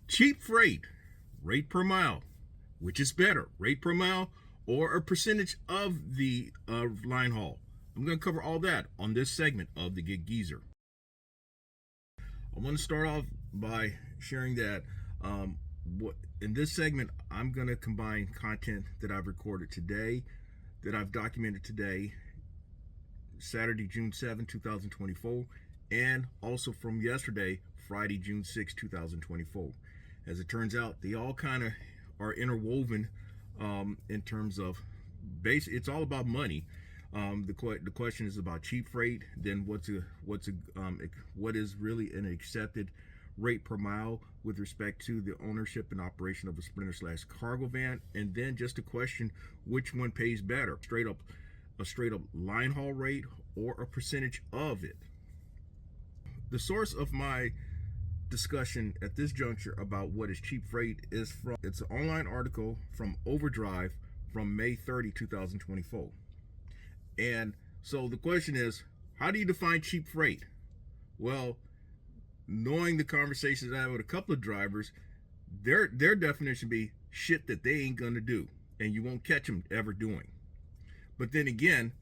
Cheap freight, rate per mile. Which is better, rate per mile or a percentage of the line haul? I'm going to cover all that on this segment of the Gig Geezer. I want to start off by sharing that in this segment, I'm going to combine content that I've recorded today, that I've documented today, Saturday, June 7, 2024, and also from yesterday, Friday, June 6, 2024. As it turns out, they all kind of are interwoven in terms of it's all about money. The question is about cheap freight. Then what is really an accepted rate per mile with respect to the ownership and operation of a Sprinter/cargo van, and then just a question, which one pays better, a straight up line haul rate or a percentage of it. The source of my discussion at this juncture about what is cheap freight is it's an online article from Overdrive from May 30, 2024. And so the question is, how do you define cheap freight? Well, knowing the conversations I have with a couple of drivers, their definition be shit that they ain't gonna do and you won't catch them ever doing. But then again,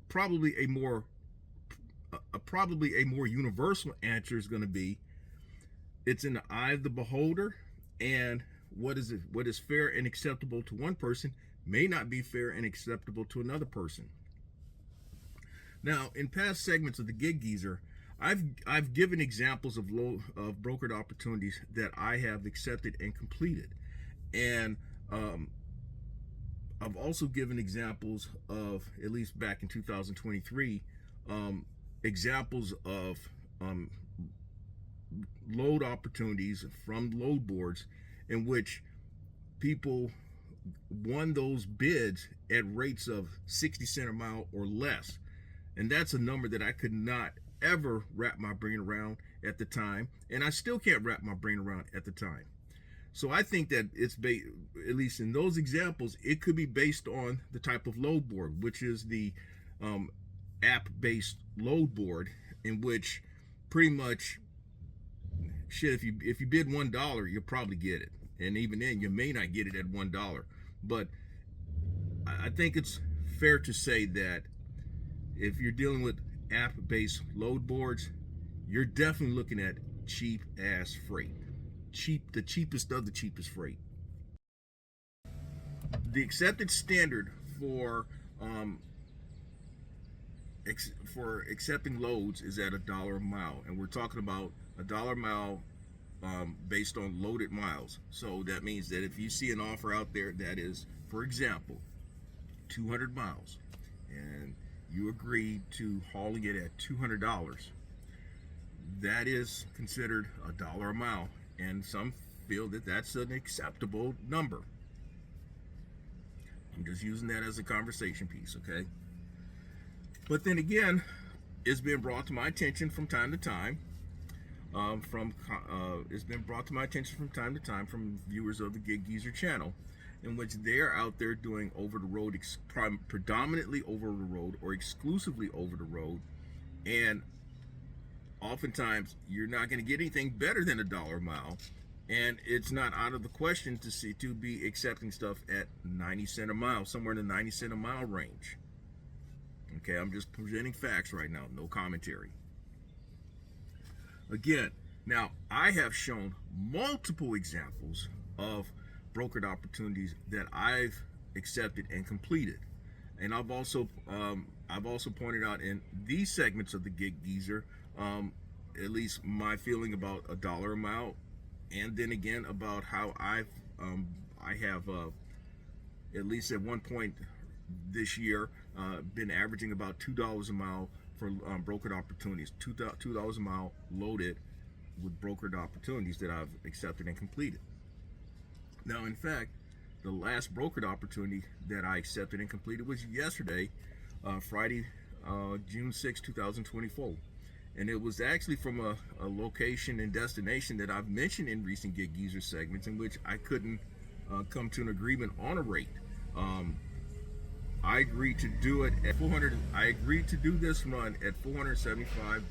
probably a more universal answer is going to be, it's in the eye of the beholder, and what is fair and acceptable to one person may not be fair and acceptable to another person. Now, in past segments of the Gig Geezer, I've given examples of brokered opportunities that I have accepted and completed, and I've also given examples of, at least back in 2023, examples of load opportunities from load boards in which people won those bids at rates of 60 cents a mile or less. And that's a number that I could not ever wrap my brain around at the time, and I still can't wrap my brain around at the time. So I think that it's at least in those examples, it could be based on the type of load board, which is the app-based load board, in which pretty much shit, if you bid $1, you'll probably get it, and even then you may not get it at $1. But I think it's fair to say that if you're dealing with app-based load boards, you're definitely looking at cheap ass freight. The cheapest of the cheapest freight. The accepted standard for accepting loads is at $1 a mile, and we're talking about $1 a mile based on loaded miles. So that means that if you see an offer out there that is, for example, 200 miles, and you agree to hauling it at $200, that is considered $1 a mile, and some feel that that's an acceptable number. I'm just using that as a conversation piece, okay? But then again, it's been brought to my attention from time to time from viewers of the Gig Geezer channel, in which they're out there doing over the road, predominantly over the road or exclusively over the road, and oftentimes you're not going to get anything better than $1 a mile, and it's not out of the question to be accepting stuff at 90 cents a mile, somewhere in the 90 cents a mile range. Okay, I'm just presenting facts right now, no commentary. Again, now I have shown multiple examples of brokered opportunities that I've accepted and completed, and I've also pointed out in these segments of the Gig Geezer, at least my feeling about $1 a mile, and then again about how I have at least at one point this year been averaging about $2 a mile for brokered opportunities, $2 a mile loaded with brokered opportunities that I've accepted and completed. Now, in fact, the last brokered opportunity that I accepted and completed was yesterday, Friday, June 6, 2024. And it was actually from a location and destination that I've mentioned in recent Get Geezer segments, in which I couldn't come to an agreement on a rate. Um, I agreed to do it at 400. I agreed to do this run at $475.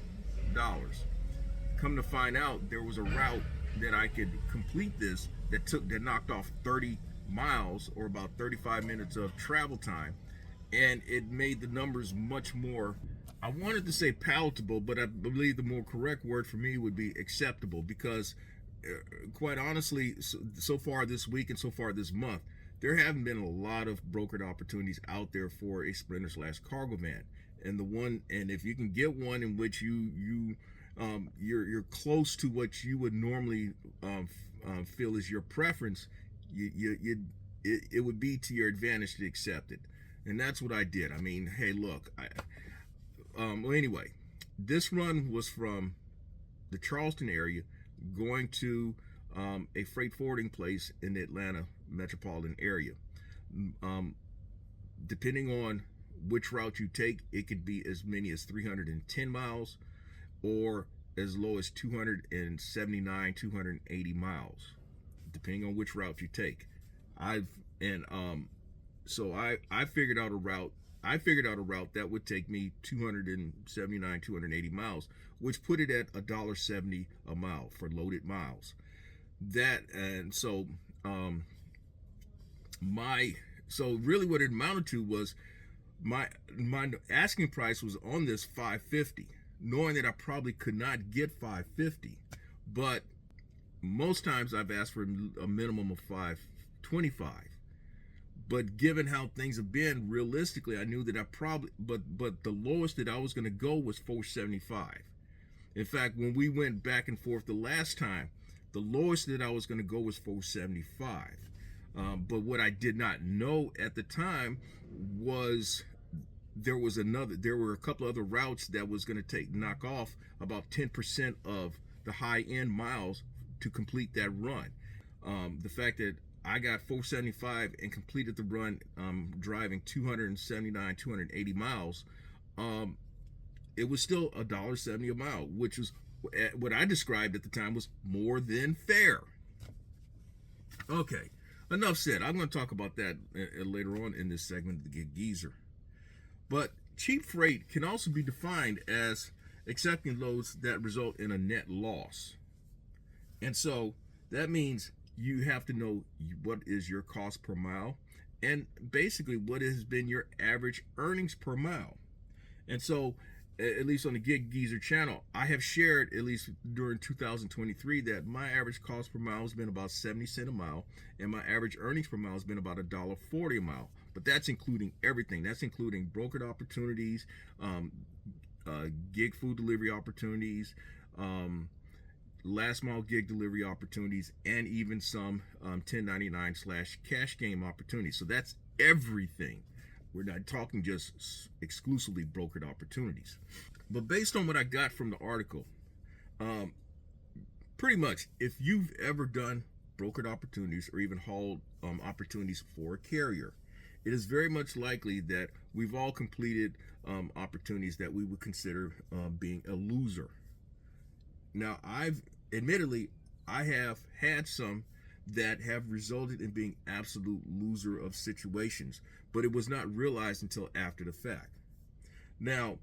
Come to find out, there was a route that I could complete this that knocked off 30 miles, or about 35 minutes of travel time, and it made the numbers much more, I wanted to say palatable, but I believe the more correct word for me would be acceptable, because quite honestly, so far this week and so far this month, there haven't been a lot of brokered opportunities out there for a Sprinter / cargo van. And if you can get one in which you're close to what you would normally feel is your preference, it would be to your advantage to accept it. And that's what I did. I mean, hey, look, well, anyway, this run was from the Charleston area going to a freight forwarding place in the Atlanta metropolitan area. Depending on which route you take, it could be as many as 310 miles or as low as 279, 280 miles, depending on which route you take. So I figured out a route. I figured out a route that would take me 279, 280 miles, which put it at $1.70 a mile for loaded miles. So really what it amounted to was my asking price was on this $550, knowing that I probably could not get $550, but most times I've asked for a minimum of $525. But given how things have been, realistically, I knew that but the lowest that I was going to go was $475. In fact, when we went back and forth the last time, the lowest that I was going to go was $475. But what I did not know at the time was there were a couple other routes that was going to knock off about 10% of the high end miles to complete that run. The fact that I got $475 and completed the run, driving 279, 280 miles, it was still $1.70 a mile, which was what I described at the time was more than fair. Okay, enough said. I'm going to talk about that later on in this segment of the Get Geezer. But cheap freight can also be defined as accepting loads that result in a net loss. And so that means you have to know what is your cost per mile and basically what has been your average earnings per mile. And so, at least on the Get Geezer channel, I have shared, at least during 2023, that my average cost per mile has been about 70 cents a mile, and my average earnings per mile has been about $1.40 a mile. But that's including everything. That's including brokered opportunities, gig food delivery opportunities, last mile gig delivery opportunities, and even some 1099/cash game opportunities. So that's everything. We're not talking just exclusively brokered opportunities. But based on what I got from the article, pretty much, if you've ever done brokered opportunities or even hauled opportunities for a carrier, it is very much likely that we've all completed opportunities that we would consider being a loser. Now, admittedly, I have had some that have resulted in being absolute loser of situations, but it was not realized until after the fact. Now,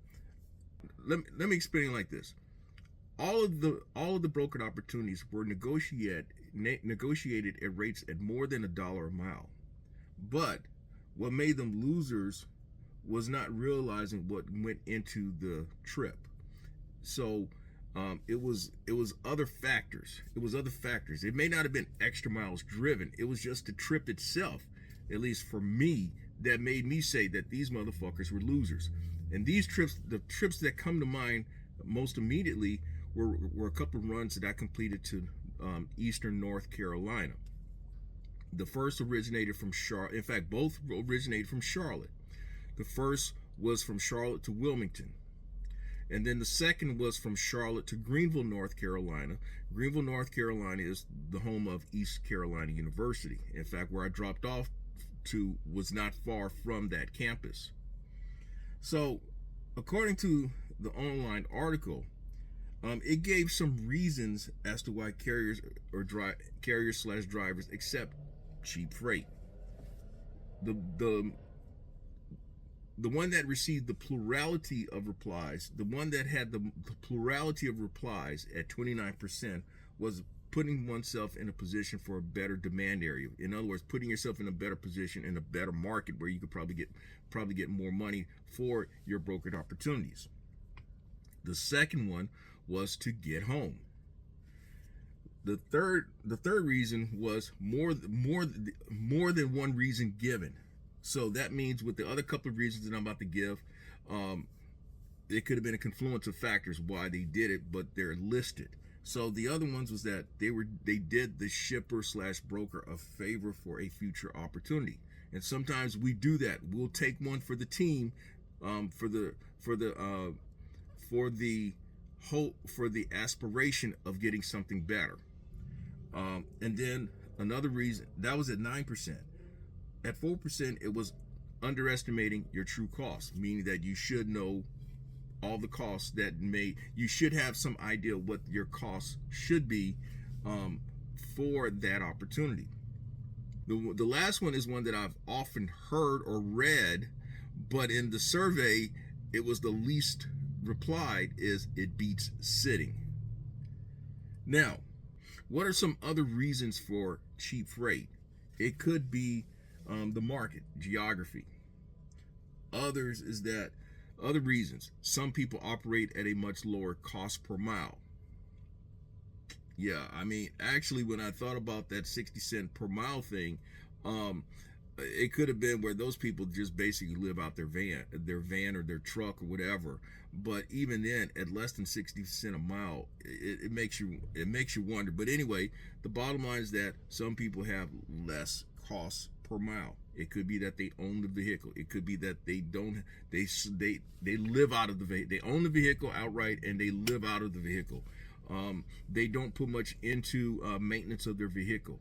let me explain it like this. All of the brokered opportunities were negotiated at rates at more than $1 a mile. But what made them losers was not realizing what went into the trip. So it was other factors. It may not have been extra miles driven. It was just the trip itself, at least for me, that made me say that these motherfuckers were losers. And these trips, the trips that come to mind most immediately were a couple of runs that I completed to eastern North Carolina. The first originated from Charlotte. In fact, both originated from Charlotte. The first was from Charlotte to Wilmington. And then the second was from Charlotte to Greenville, North Carolina. Greenville, North Carolina is the home of East Carolina University. In fact, where I dropped off to was not far from that campus. So, according to the online article, It gave some reasons as to why carriers or carriers slash drivers accept cheap freight. The the the one that received the plurality of replies, the one that had the plurality of replies at 29% was putting oneself in a position for a better demand area. In other words, putting yourself in a better position in a better market where you could probably get more money for your brokered opportunities. The second one was to get home. The third reason was more than one reason given. So that means with the other couple of reasons that I'm about to give, it could have been a confluence of factors why they did it, but they're listed. So the other ones was that they did the shipper slash broker a favor for a future opportunity. And sometimes we do that. We'll take one for the team, for the hope, for the aspiration of getting something better. And then another reason, that was at 9%. At 4%, it was underestimating your true costs, meaning that you should know all the costs you should have some idea what your costs should be for that opportunity. The last one is one that I've often heard or read, but in the survey, it was the least replied, is it beats sitting. Now, what are some other reasons for cheap freight? It could be the market, geography. Other reasons. Some people operate at a much lower cost per mile. Yeah, I mean, actually, when I thought about that 60 cent per mile thing, it could have been where those people just basically live out their van or their truck or whatever. But even then, at less than 60 cent a mile, it makes you wonder. But anyway, the bottom line is that some people have less costs per mile. It could be that they own the vehicle. It could be that they live out of the vehicle. They own the vehicle outright and they live out of the vehicle. They don't put much into maintenance of their vehicle.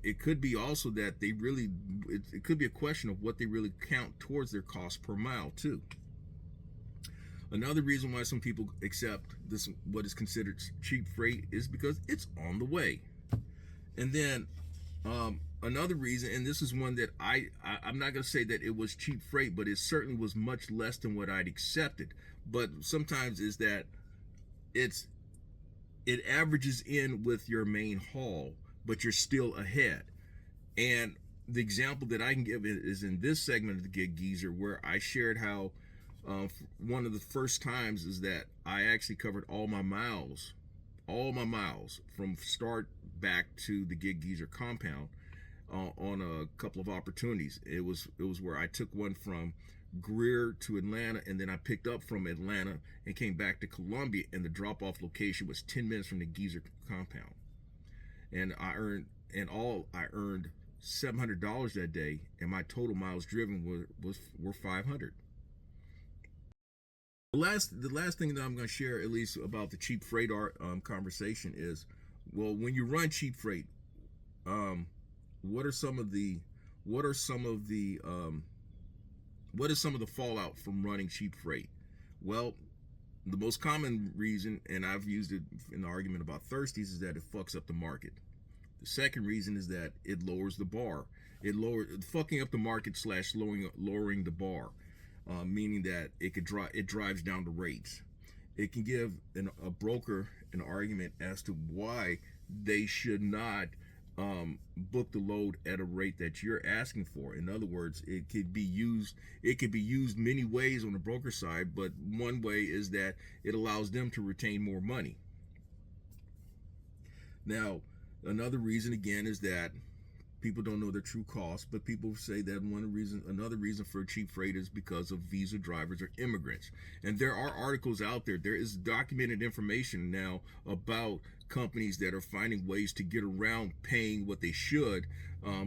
It could be also that it could be a question of what they really count towards their cost per mile too. Another reason why some people accept this, what is considered cheap freight, is because it's on the way. And then another reason, and this is one that I'm not going to say that it was cheap freight, but it certainly was much less than what I'd accepted. But sometimes is that it averages in with your main haul, but you're still ahead. And the example that I can give is in this segment of the Gig Geezer, where I shared how one of the first times is that I actually covered all my miles from start back to the Gig Geezer compound on a couple of opportunities. It was where I took one from Greer to Atlanta, and then I picked up from Atlanta and came back to Columbia, and the drop-off location was 10 minutes from the Geezer compound. And I earned $700 that day, and my total miles driven were 500. The last thing that I'm going to share, at least about the cheap freight conversation, is, well, when you run cheap freight, what is some of the fallout from running cheap freight? Well, the most common reason, and I've used it in the argument about thirsties, is that it fucks up the market. The second reason is that it lowers the bar. Fucking up the market slash lowering the bar, meaning that it drives down the rates. It can give a broker an argument as to why they should not book the load at a rate that you're asking for. In other words, it could be used many ways on the broker side, but one way is that it allows them to retain more money. Now, another reason again is that people don't know their true costs, but people say that another reason for cheap freight is because of visa drivers or immigrants. And there are articles out there. There is documented information now about companies that are finding ways to get around paying what they should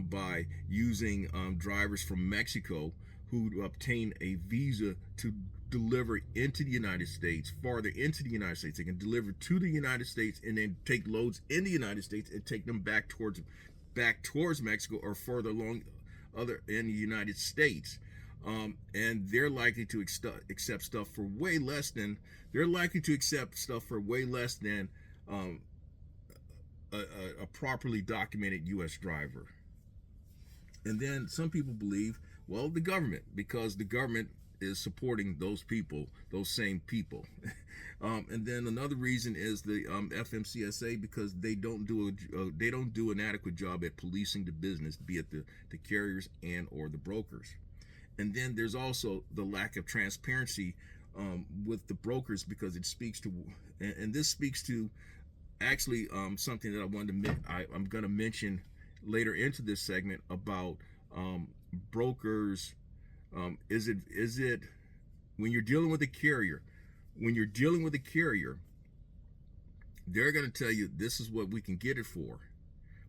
by using drivers from Mexico who obtain a visa to deliver into the United States, farther into the United States. They can deliver to the United States and then take loads in the United States and take them back towards Mexico or further along in the United States. and they're likely to accept stuff for way less than um, a properly documented U.S. driver. And then some people believe, well, the government, because the government is supporting those people, those same people. And then another reason is the FMCSA, because they don't do an adequate job at policing the business, be it the carriers and or the brokers. And then there's also the lack of transparency with the brokers, because it speaks to, and this speaks to actually something that I'm going to mention later into this segment about brokers. Is it when you're dealing with a carrier, they're going to tell you this is what we can get it for,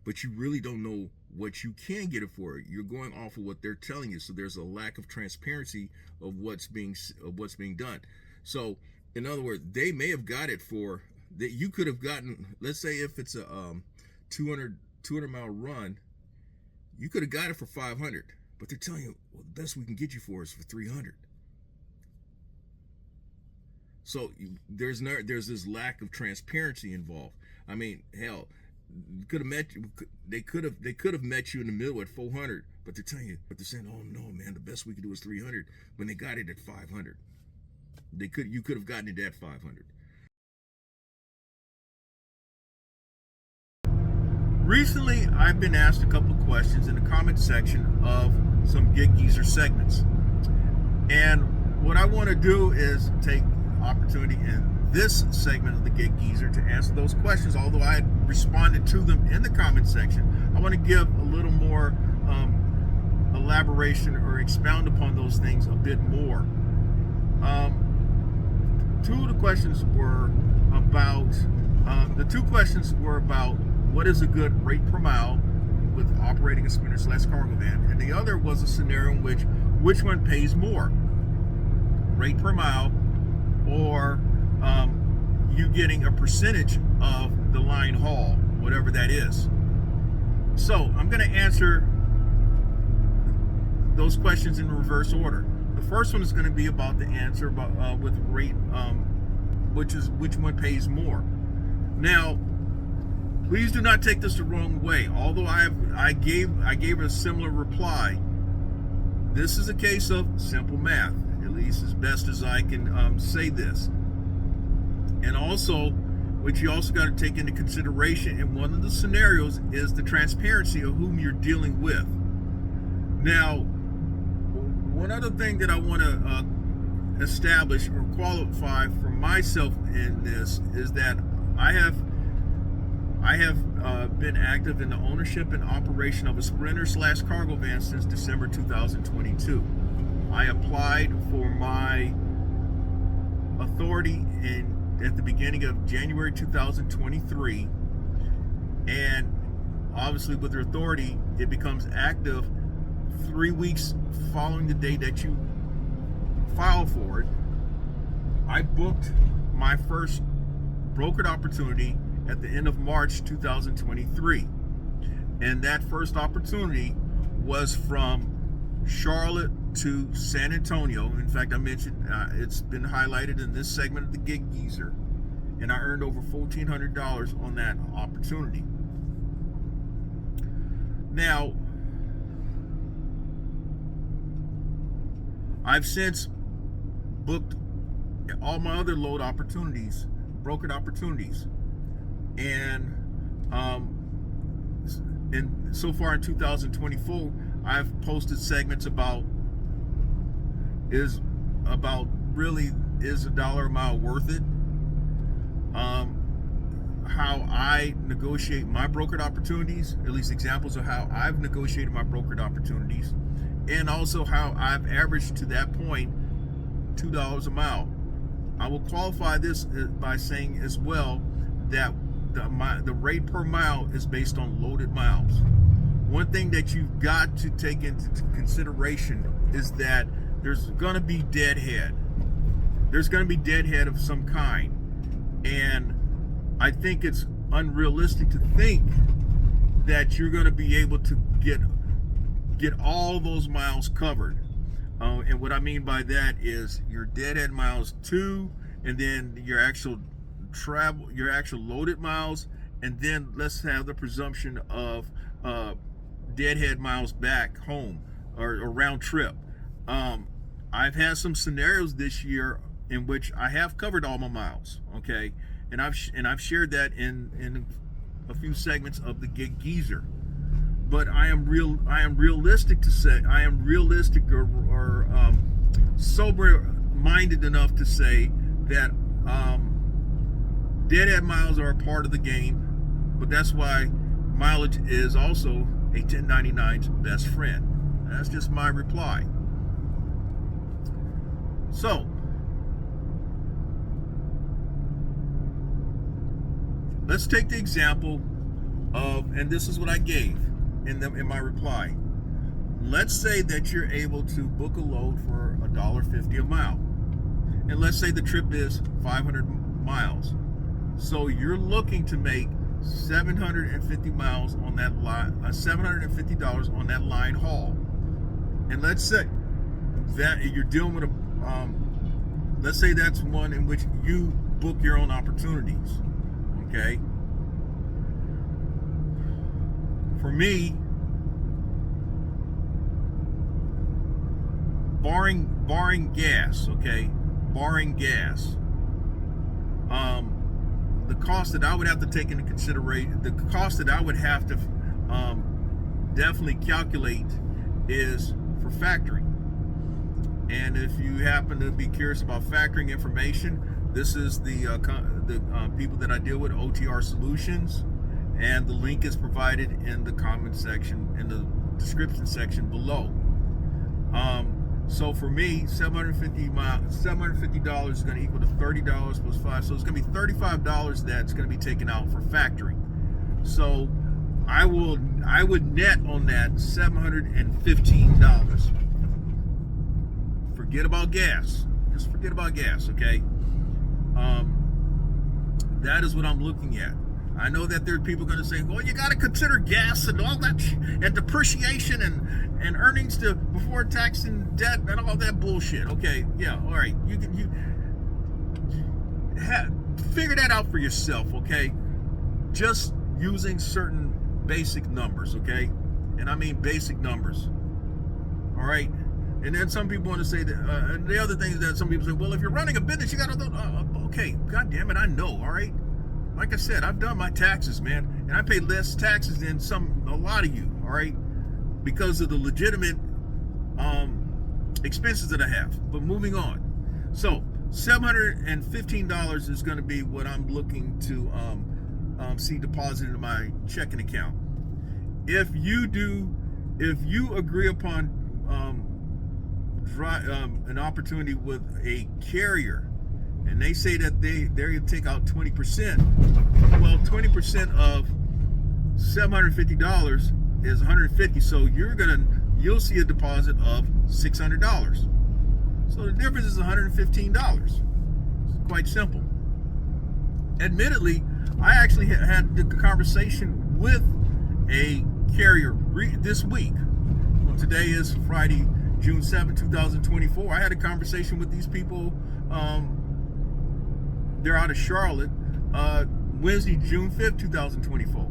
but you really don't know what you can get it for. You're going off of what they're telling you, so there's a lack of transparency of what's being done. So in other words, they may have got it for that you could have gotten. Let's say if it's a 200 mile run, you could have got it for 500, but they're telling you, well, the best we can get you for is for 300. So there's this lack of transparency involved. I mean, hell, they could have met you in the middle at 400, but they're saying, oh no, man, the best we could do is 300 when they got it at 500. You could have gotten it at 500. Recently, I've been asked a couple of questions in the comment section of some Gig Geezer segments. And what I want to do is take opportunity in this segment of the Gig Geezer to answer those questions. Although I had responded to them in the comment section, I want to give a little more elaboration or expound upon those things a bit more. Two questions were about what is a good rate per mile with operating a sprinter/cargo van, and the other was a scenario in which one pays more, rate per mile, or you getting a percentage of the line haul, whatever that is. So I'm going to answer those questions in reverse order. The first one is going to be about the answer with rate, which one pays more. Now, please do not take this the wrong way. Although I gave a similar reply, this is a case of simple math, at least as best as I can say this. And also, what you also got to take into consideration in one of the scenarios is the transparency of whom you're dealing with. Now, one other thing that I want to establish or qualify for myself in this is that I have been active in the ownership and operation of a sprinter/cargo van since December 2022. I applied for my authority at the beginning of January 2023, and obviously with your authority, it becomes active 3 weeks following the day that you file for it. I booked my first brokered opportunity at the end of March 2023, and that first opportunity was from Charlotte to San Antonio. In fact, I mentioned it's been highlighted in this segment of the Gig Geezer, and I earned over $1,400 on that opportunity. Now, I've since booked all my other load opportunities, brokered opportunities, and so far in 2024, I've posted segments about is a dollar a mile worth it? How I negotiate my brokered opportunities, at least examples of how I've negotiated my brokered opportunities, and also how I've averaged to that point $2 a mile. I will qualify this by saying as well that the rate per mile is based on loaded miles. One thing that you've got to take into consideration is that there's going to be deadhead. There's going to be deadhead of some kind. And I think it's unrealistic to think that you're going to be able to get all those miles covered. And what I mean by that is your deadhead miles to, and then your actual travel, your actual loaded miles, and then let's have the presumption of deadhead miles back home or round trip. Um, I've had some scenarios this year in which I have covered all my miles, okay, and I've shared that in a few segments of the Gig Geezer. But I am realistic to say, I am realistic or sober minded enough to say that deadhead miles are a part of the game, but that's why mileage is also a 1099's best friend. That's just my reply. So let's take the example of, and this is what I gave in my reply. Let's say that you're able to book a load for $1.50 a mile, and let's say the trip is 500 miles. So you're looking to make 750 miles on that line, $750 on that line haul. And let's say that you're dealing with let's say that's one in which you book your own opportunities. Okay. For me, barring gas, okay, barring gas, the cost that I would have to take into consideration, the cost that I would have to definitely calculate is for factoring. And if you happen to be curious about factoring information, this is the people that I deal with, OTR Solutions, and the link is provided in the comment section, in the description section below. So for me, $750 is going to equal to $30 plus 5, so it's going to be $35 that's going to be taken out for factoring. So I would net on that $715. Forget about gas. Just forget about gas, okay? That is what I'm looking at. I know that there are people going to say, well, you got to consider gas and all that, and depreciation and earnings to before tax and debt and all that bullshit. Okay, yeah, all right. You figure that out for yourself, okay? Just using certain basic numbers, okay? And I mean basic numbers, all right? And then some people want to say that, and the other thing is that some people say, well, if you're running a business, you got to, okay, God damn it, I know, all right? Like I said, I've done my taxes, man, and I pay less taxes than a lot of you, all right, because of the legitimate expenses that I have. But moving on, so $715 is going to be what I'm looking to see deposited in my checking account. If you agree upon an opportunity with a carrier, and they say that they're going to take out 20%. Well, 20% of $750 is $150. So you'll see a deposit of $600. So the difference is $115. It's quite simple. Admittedly, I actually had the conversation with a carrier this week. Well, today is Friday, June 7, 2024. I had a conversation with these people. They're out of Charlotte. Wednesday, June 5th, 2024.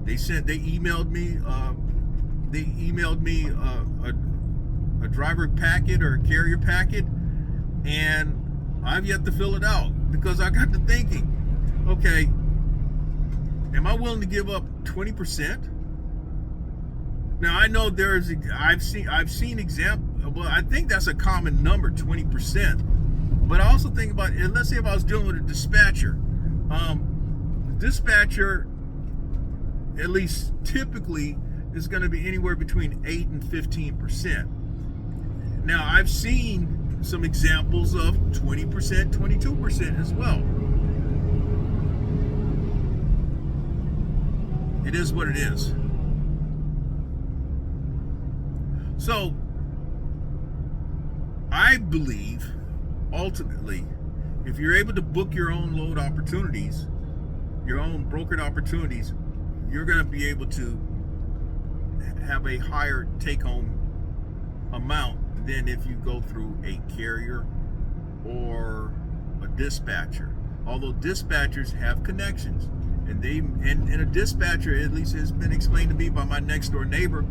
They emailed me a driver packet or a carrier packet, and I've yet to fill it out because I got to thinking, okay, am I willing to give up 20%? Now I know I've seen example. Well, I think that's a common number, 20%. But I also think about, let's say if I was dealing with a dispatcher, at least typically, is going to be anywhere between 8 and 15%. Now, I've seen some examples of 20%, 22% as well. It is what it is. So, I believe, ultimately, if you're able to book your own load opportunities, your own brokered opportunities, you're going to be able to have a higher take-home amount than if you go through a carrier or a dispatcher. Although dispatchers have connections, and a dispatcher, at least has been explained to me by my next door neighbor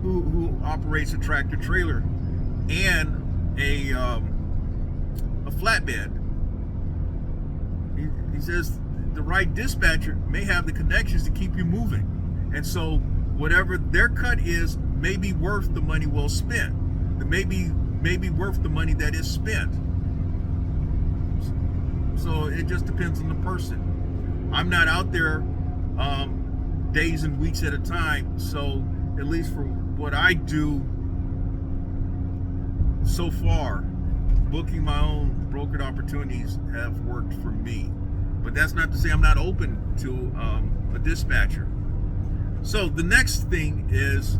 who operates a tractor trailer and a flatbed. He says the right dispatcher may have the connections to keep you moving, and so whatever their cut is may be worth the money well spent. It may be worth the money that is spent. So it just depends on the person. I'm not out there days and weeks at a time, so at least for what I do so far, booking my own brokered opportunities have worked for me. But that's not to say I'm not open to a dispatcher. So the next thing is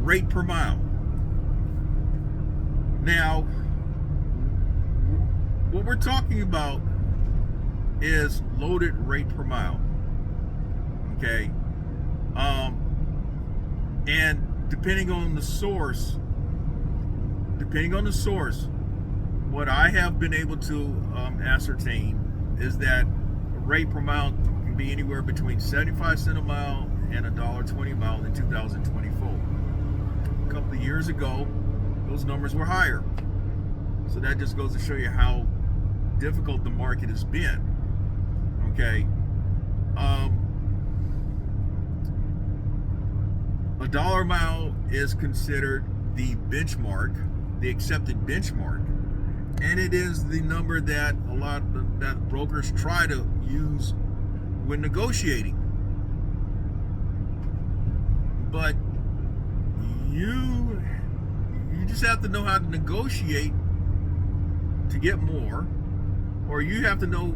rate per mile. Now, what we're talking about is loaded rate per mile. Okay? And depending on the source, what I have been able to ascertain is that a rate per mile can be anywhere between 75 cents a mile and $1.20 a mile in 2024. A couple of years ago, those numbers were higher. So that just goes to show you how difficult the market has been. Okay. A dollar mile is considered the benchmark, the accepted benchmark, and it is the number that that brokers try to use when negotiating. But you just have to know how to negotiate to get more, or you have to know,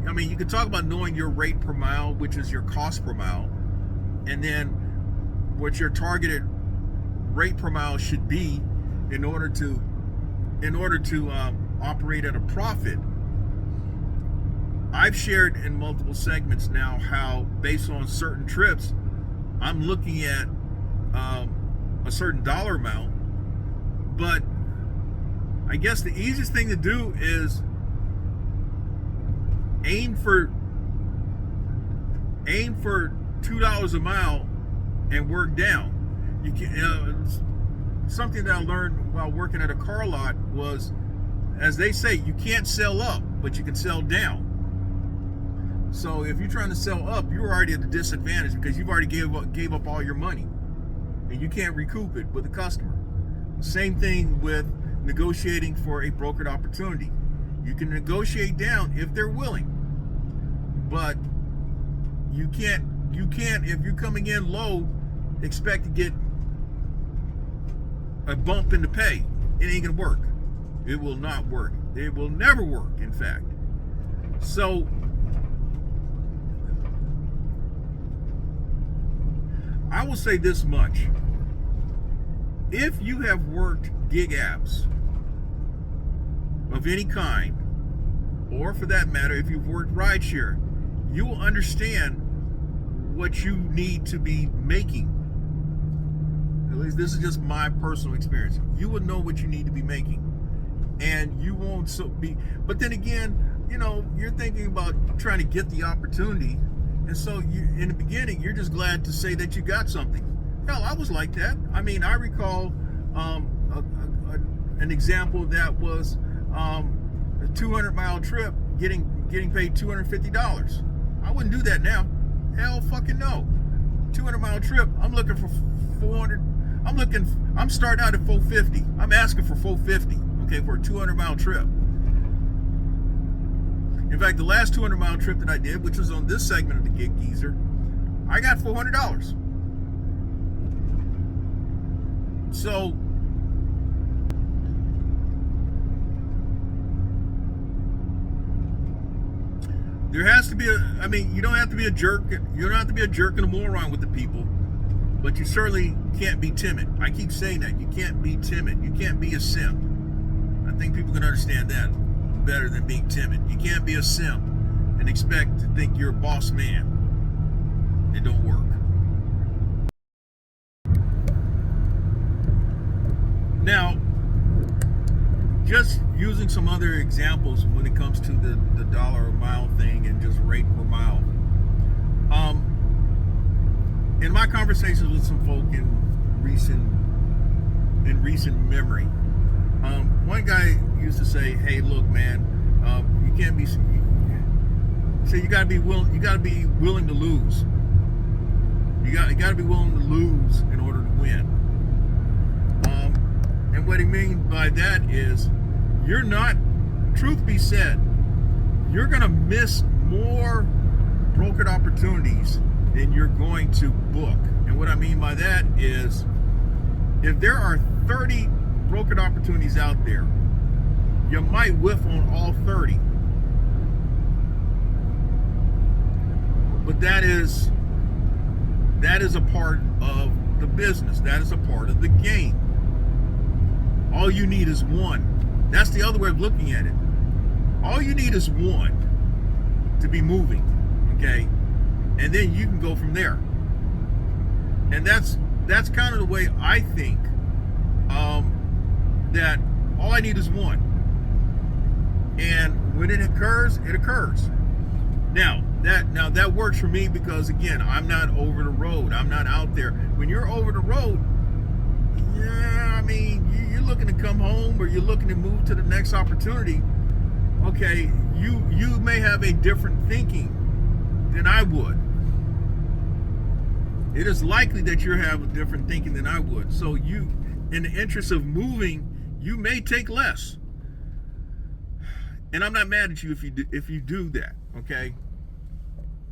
I mean, you can talk about knowing your rate per mile, which is your cost per mile, and then what your targeted rate per mile should be in order to operate at a profit. I've shared in multiple segments now how, based on certain trips, I'm looking at a certain dollar amount, but I guess the easiest thing to do is aim for $2 a mile and work down. You can something that I learned while working at a car lot was, as they say, you can't sell up, but you can sell down. So if you're trying to sell up, you're already at a disadvantage because you've already gave up all your money, and you can't recoup it with a customer. Same thing with negotiating for a brokered opportunity. You can negotiate down if they're willing, but you can't if you're coming in low, expect to get a bump in the pay. It ain't gonna work. It will not work. It will never work, in fact. So I will say this much. If you have worked gig apps of any kind, or for that matter, if you've worked rideshare, you will understand what you need to be making. At least this is just my personal experience. You will know what you need to be making, and you won't be. But then again, you're thinking about trying to get the opportunity, and so in the beginning, you're just glad to say that you got something. Hell, I was like that. I mean, I recall an example that was a 200-mile trip, getting paid $250. I wouldn't do that now. Hell, fucking no. 200-mile trip. I'm looking for 400. I'm starting out at 450. I'm asking for 450. Okay, for a 200-mile trip. In fact, the last 200-mile trip that I did, which was on this segment of the Gig Geezer, I got $400. So there has to be you don't have to be a jerk. You don't have to be a jerk and a moron with the people, but you certainly can't be timid. I keep saying that. You can't be timid. You can't be a simp. I think people can understand that better than being timid. You can't be a simp and expect to think you're a boss man. It don't work. just using some other examples when it comes to the dollar a mile thing and just rate per mile. In my conversations with some folk in recent memory, one guy used to say, "Hey, look, man, you can't be. You got to be willing. You got to be willing to lose. You got to be willing to lose in order to win." And what he means by that is, you're not. Truth be said, you're gonna miss more brokered opportunities than you're going to book. And what I mean by that is, if there are 30 brokered opportunities out there, you might whiff on all 30. But that is a part of the business. That is a part of the game. All you need is one. That's the other way of looking at it. All you need is one to be moving, okay? And then you can go from there. And that's kind of the way I think, that all I need is one. And when it occurs, it occurs. Now that works for me because, again, I'm not over the road. I'm not out there. When you're over the road, yeah, I mean, you're looking to come home or you're looking to move to the next opportunity. Okay, you may have a different thinking than I would. It is likely that you have a different thinking than I would. So you, in the interest of moving, you may take less. And I'm not mad at you if you do that, okay?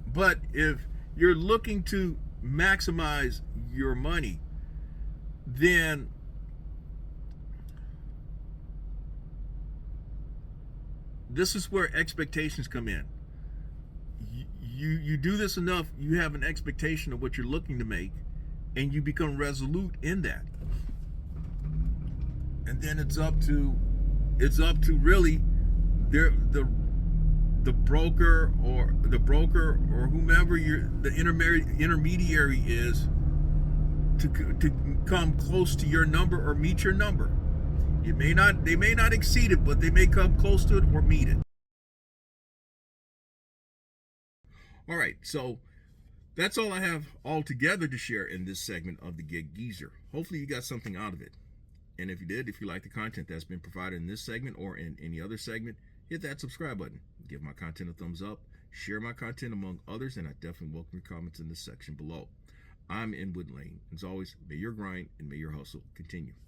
But if you're looking to maximize your money, then this is where expectations come in. You do this enough, you have an expectation of what you're looking to make, and you become resolute in that. And then it's up to really the broker or whomever the intermediary is to come close to your number or meet your number. They may not exceed it, but they may come close to it or meet it. All right, so that's all I have altogether to share in this segment of the Gig Geezer. Hopefully you got something out of it. And if you did, if you like the content that's been provided in this segment or in any other segment, hit that subscribe button. Give my content a thumbs up. Share my content among others, and I definitely welcome your comments in the section below. I'm Inwood Lane. As always, may your grind and may your hustle continue.